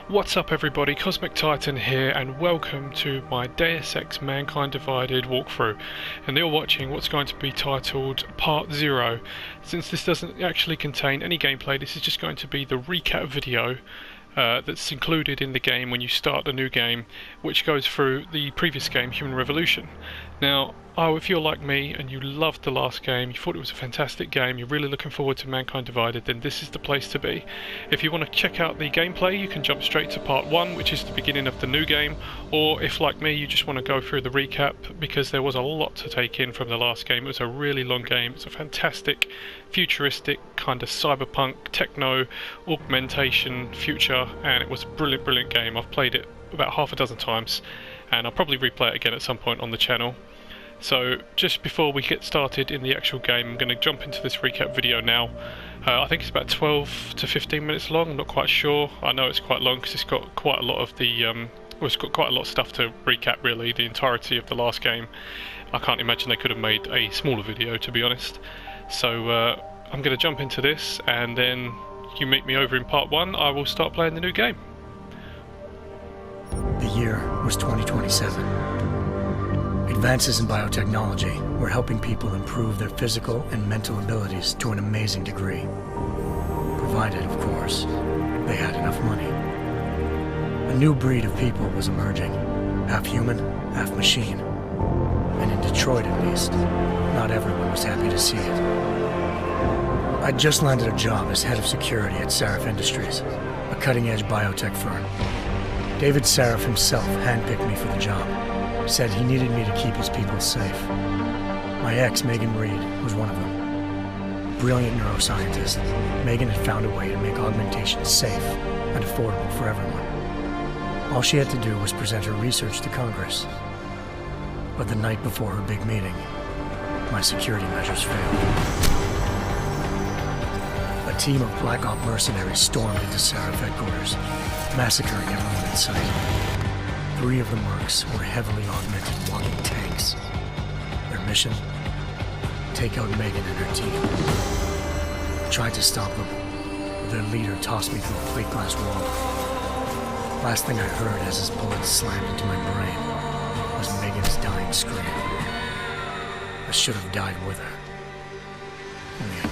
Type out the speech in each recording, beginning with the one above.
What's up everybody, Cosmic Titan here and welcome to my Deus Ex Mankind Divided walkthrough, and you're watching what's going to be titled Part 0. Since this doesn't actually contain any gameplay, this is just going to be the recap video that's included in the game when you start a new game, which goes through the previous game, Human Revolution. Now, if you're like me and you loved the last game, you thought it was a fantastic game, you're really looking forward to Mankind Divided, then this is the place to be. If you want to check out the gameplay, you can jump straight to part 1, which is the beginning of the new game, or if like me you just want to go through the recap, because there was a lot to take in from the last game. It was a really long game. It's a fantastic futuristic kind of cyberpunk techno augmentation future, and it was a brilliant game. I've played it about half a dozen times and I'll probably replay it again at some point on the channel. So just before we get started in the actual game, I'm going to jump into this recap video now. I think it's about 12 to 15 minutes long, I'm not quite sure. I know it's quite long because it's got quite a lot of it's got quite a lot of stuff to recap, really, the entirety of the last game. I can't imagine they could have made a smaller video, to be honest. So I'm going to jump into this, and then you meet me over in part 1, I will start playing the new game. The year was 2027. Advances in biotechnology were helping people improve their physical and mental abilities to an amazing degree. Provided, of course, they had enough money. A new breed of people was emerging, half human, half machine. And in Detroit, at least, not everyone was happy to see it. I'd just landed a job as head of security at Sarif Industries, a cutting-edge biotech firm. David Sarif himself handpicked me for the job. Said he needed me to keep his people safe. My ex, Megan Reed, was one of them. Brilliant neuroscientist, Megan had found a way to make augmentation safe and affordable for everyone. All she had to do was present her research to Congress. But the night before her big meeting, my security measures failed. A team of Black Op mercenaries stormed into Sarif headquarters, massacring everyone in sight. 3 of the mercs were heavily augmented walking tanks. Their mission? Take out Megan and her team. I tried to stop them, but their leader tossed me through a plate glass wall. Last thing I heard as his bullets slammed into my brain was Megan's dying scream. I should have died with her. Only I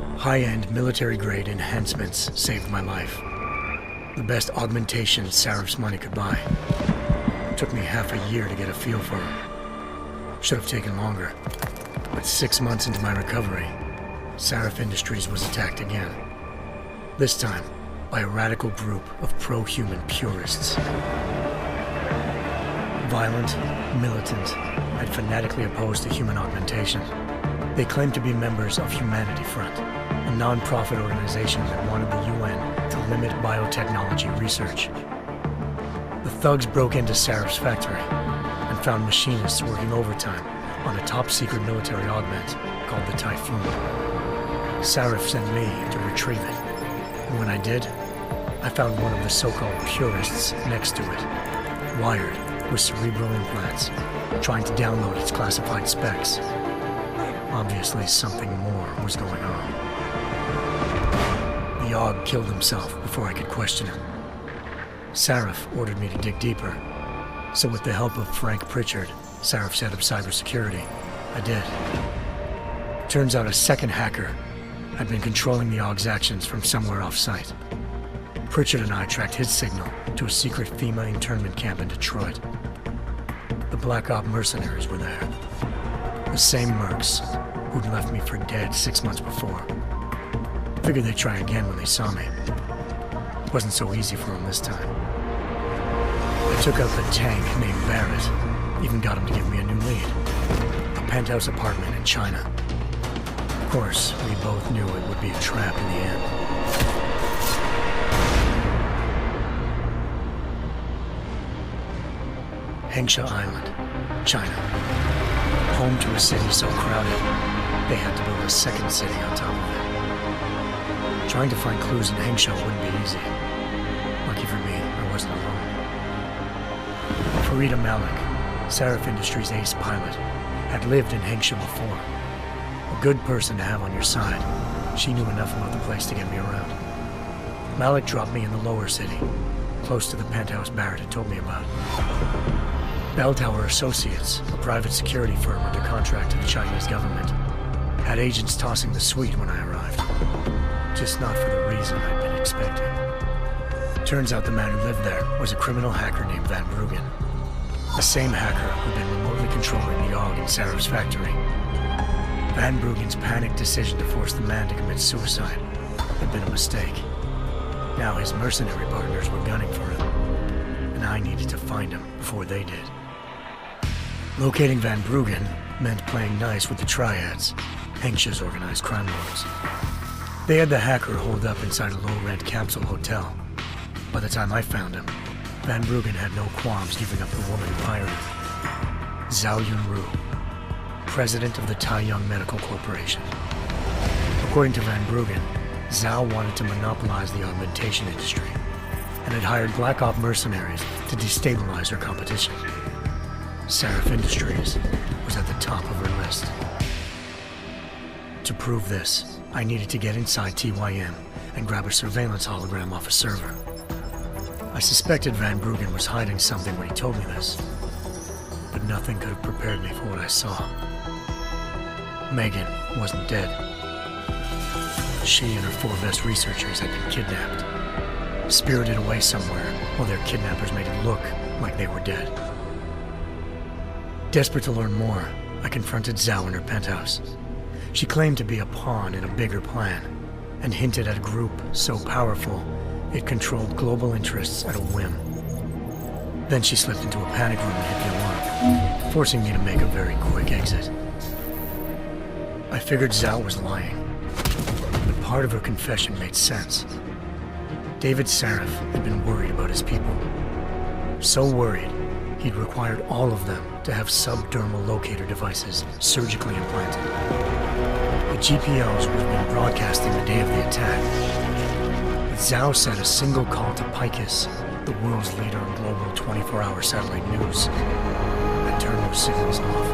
didn't. High-end military-grade enhancements saved my life. The best augmentation Sarif's money could buy. It took me half a year to get a feel for her. Should have taken longer. But 6 months into my recovery, Sarif Industries was attacked again. This time by a radical group of pro-human purists. Violent, militant, and fanatically opposed to human augmentation. They claimed to be members of Humanity Front, a non-profit organization that wanted the UN to limit biotechnology research. The thugs broke into Sarif's factory and found machinists working overtime on a top-secret military augment called the Typhoon. Sarif sent me to retrieve it, and when I did, I found one of the so-called purists next to it, wired with cerebral implants, trying to download its classified specs. Obviously, something more was going on. The Aug killed himself before I could question him. Sarif ordered me to dig deeper, so with the help of Frank Pritchard, Sarif's head of cybersecurity, I did. Turns out a second hacker had been controlling the Aug's actions from somewhere off-site. Pritchard and I tracked his signal to a secret FEMA internment camp in Detroit. The Black Op mercenaries were there. The same mercs who'd left me for dead 6 months before. Figured they'd try again when they saw me. Wasn't so easy for them this time. I took out the tank named Barrett, even got him to give me a new lead. A penthouse apartment in China. Of course, we both knew it would be a trap in the end. Hengsha Island, China. Home to a city so crowded, they had to build a second city on top of it. Trying to find clues in Hengsha wouldn't be easy. Lucky for me, I wasn't alone. Farida Malik, Sarif Industries' ace pilot, had lived in Hengsha before. A good person to have on your side. She knew enough about the place to get me around. Malik dropped me in the lower city, close to the penthouse Barrett had told me about. Bell Tower Associates, a private security firm under contract to the Chinese government, had agents tossing the suite when I arrived. Just not for the reason I'd been expecting. Turns out the man who lived there was a criminal hacker named Van Bruggen. The same hacker who'd been remotely controlling the Aug in Sarah's factory. Van Bruggen's panicked decision to force the man to commit suicide had been a mistake. Now his mercenary partners were gunning for him, and I needed to find him before they did. Locating Van Bruggen meant playing nice with the triads, anxious organized crime lords. They had the hacker holed up inside a low-rent capsule hotel. By the time I found him, Van Bruggen had no qualms giving up the woman who hired him. Zhao Yunru, president of the Taiyang Medical Corporation. According to Van Bruggen, Zhao wanted to monopolize the augmentation industry and had hired Black Op mercenaries to destabilize her competition. Seraph Industries was at the top of her list. To prove this, I needed to get inside TYM and grab a surveillance hologram off a server. I suspected Van Bruggen was hiding something when he told me this, but nothing could have prepared me for what I saw. Megan wasn't dead. She and her 4 best researchers had been kidnapped, spirited away somewhere while their kidnappers made it look like they were dead. Desperate to learn more, I confronted Zhao in her penthouse. She claimed to be a pawn in a bigger plan, and hinted at a group so powerful it controlled global interests at a whim. Then she slipped into a panic room and hit the alarm, forcing me to make a very quick exit. I figured Zhao was lying, but part of her confession made sense. David Seraph had been worried about his people. So worried, he'd required all of them to have subdermal locator devices surgically implanted. The GPOs would have been broadcasting the day of the attack. But Zhao said a single call to Picus, the world's leader in global 24-hour satellite news, had turned those signals off.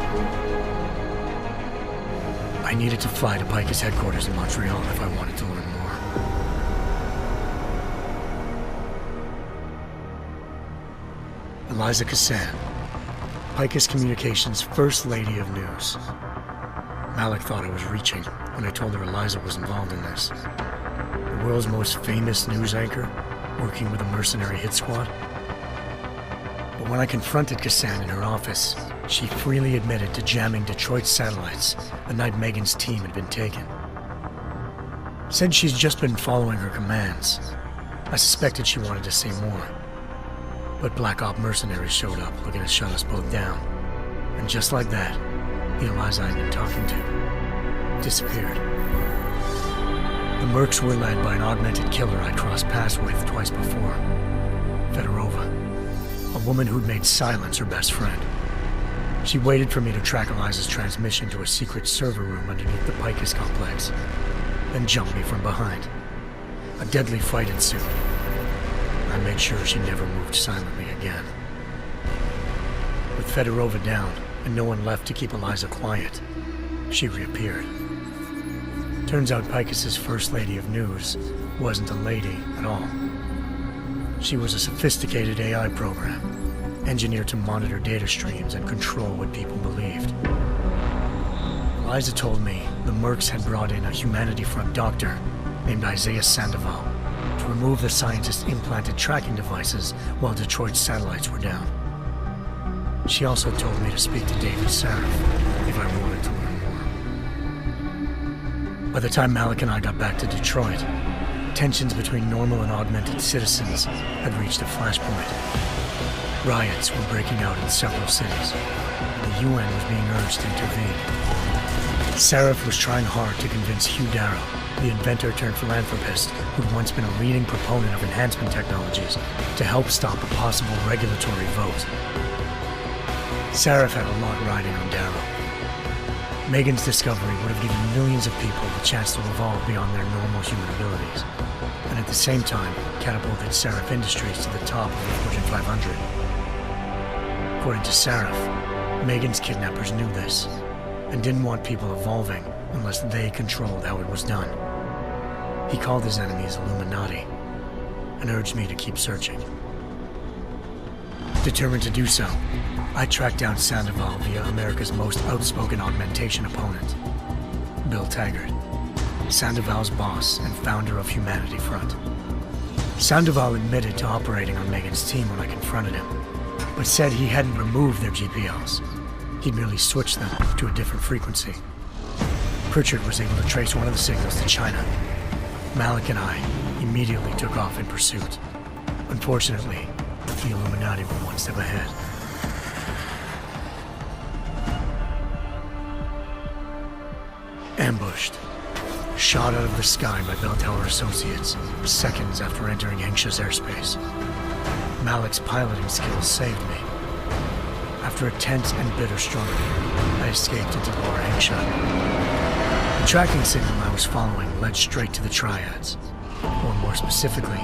I needed to fly to Picus headquarters in Montreal if I wanted to learn more. Eliza Cassan, Picus Communications' First Lady of News. Malik thought I was reaching when I told her Eliza was involved in this. The world's most famous news anchor, working with a mercenary hit squad. But when I confronted Cassan in her office, she freely admitted to jamming Detroit's satellites the night Megan's team had been taken. Said she's just been following her commands. I suspected she wanted to say more. But Black Op mercenaries showed up looking to shut us both down. And just like that, the Eliza I'd been talking to disappeared. The mercs were led by an augmented killer I crossed paths with twice before. Fedorova, a woman who'd made silence her best friend. She waited for me to track Eliza's transmission to a secret server room underneath the Picus complex, then jumped me from behind. A deadly fight ensued. I made sure she never moved silently again. With Fedorova down, and no one left to keep Eliza quiet, she reappeared. Turns out Picus's First Lady of News wasn't a lady at all. She was a sophisticated AI program, engineered to monitor data streams and control what people believed. Eliza told me the mercs had brought in a Humanity Front doctor named Isaiah Sandoval to remove the scientist's implanted tracking devices while Detroit's satellites were down. She also told me to speak to David Seraph if I wanted to learn more. By the time Malik and I got back to Detroit, tensions between normal and augmented citizens had reached a flashpoint. Riots were breaking out in several cities. The UN was being urged to intervene. Seraph was trying hard to convince Hugh Darrow, the inventor-turned-philanthropist who'd once been a leading proponent of enhancement technologies, to help stop a possible regulatory vote. Seraph had a lot riding on Darrow. Megan's discovery would have given millions of people the chance to evolve beyond their normal human abilities, and at the same time catapulted Seraph Industries to the top of the Fortune 500. According to Seraph, Megan's kidnappers knew this, and didn't want people evolving unless they controlled how it was done. He called his enemies Illuminati, and urged me to keep searching. Determined to do so, I tracked down Sandoval via America's most outspoken augmentation opponent, Bill Taggart, Sandoval's boss and founder of Humanity Front. Sandoval admitted to operating on Megan's team when I confronted him, but said he hadn't removed their GPLs. He'd merely switched them to a different frequency. Pritchard was able to trace one of the signals to China. Malik and I immediately took off in pursuit. Unfortunately, the Illuminati were one step ahead. Ambushed. Shot out of the sky by Bell Tower Associates, seconds after entering Hengsha's airspace. Malik's piloting skills saved me. After a tense and bitter struggle, I escaped into Lower Hengsha. The tracking signal I was following led straight to the Triads, or more specifically,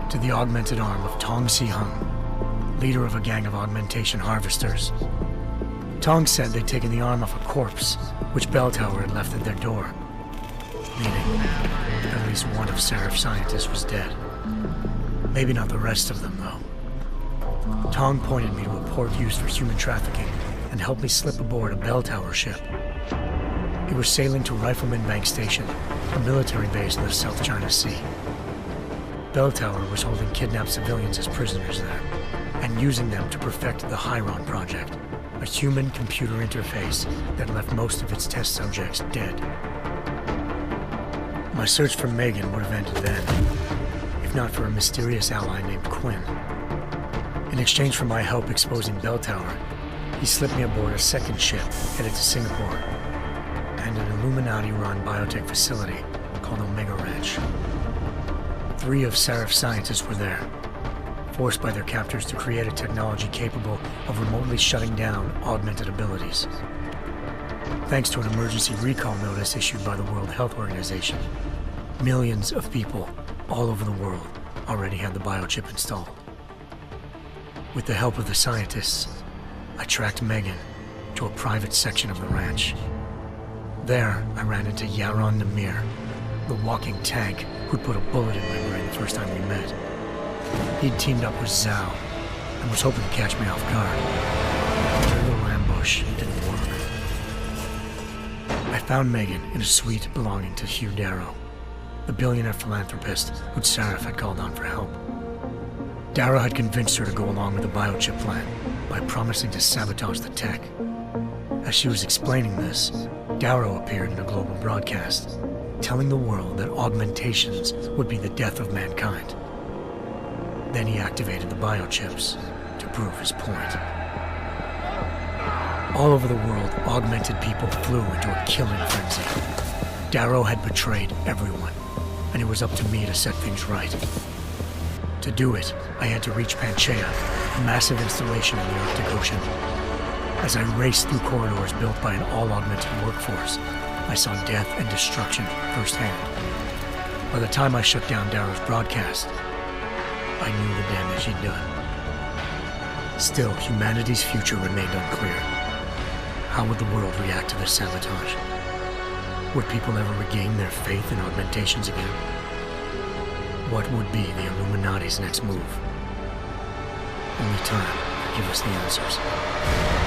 to the augmented arm of Tong Si-hung, leader of a gang of augmentation harvesters. Tong said they'd taken the arm off a corpse, which Bell Tower had left at their door, meaning at least one of Seraph's scientists was dead. Maybe not the rest of them, though. Tong pointed me to a port used for human trafficking and helped me slip aboard a Bell Tower ship. It was sailing to Rifleman Bank Station, a military base in the South China Sea. Bell Tower was holding kidnapped civilians as prisoners there, and using them to perfect the Hyron Project, a human-computer interface that left most of its test subjects dead. My search for Megan would have ended then, if not for a mysterious ally named Quinn. In exchange for my help exposing Bell Tower, he slipped me aboard a second ship headed to Singapore, and an Illuminati-run biotech facility called Omega Ranch. 3 of Seraph's scientists were there, forced by their captors to create a technology capable of remotely shutting down augmented abilities. Thanks to an emergency recall notice issued by the World Health Organization, millions of people all over the world already had the biochip installed. With the help of the scientists, I tracked Megan to a private section of the ranch. There, I ran into Yaron Namir, the walking tank who'd put a bullet in my brain the first time we met. He'd teamed up with Zhao and was hoping to catch me off guard. Their little ambush didn't work. I found Megan in a suite belonging to Hugh Darrow, the billionaire philanthropist who Seraph had called on for help. Darrow had convinced her to go along with the biochip plan by promising to sabotage the tech. As she was explaining this, Darrow appeared in a global broadcast, telling the world that augmentations would be the death of mankind. Then he activated the biochips to prove his point. All over the world, augmented people flew into a killing frenzy. Darrow had betrayed everyone, and it was up to me to set things right. To do it, I had to reach Panchaea, a massive installation in the Arctic Ocean. As I raced through corridors built by an all-augmented workforce, I saw death and destruction firsthand. By the time I shut down Darrow's broadcast, I knew the damage he'd done. Still, humanity's future remained unclear. How would the world react to this sabotage? Would people ever regain their faith in augmentations again? What would be the Illuminati's next move? Only time could give us the answers.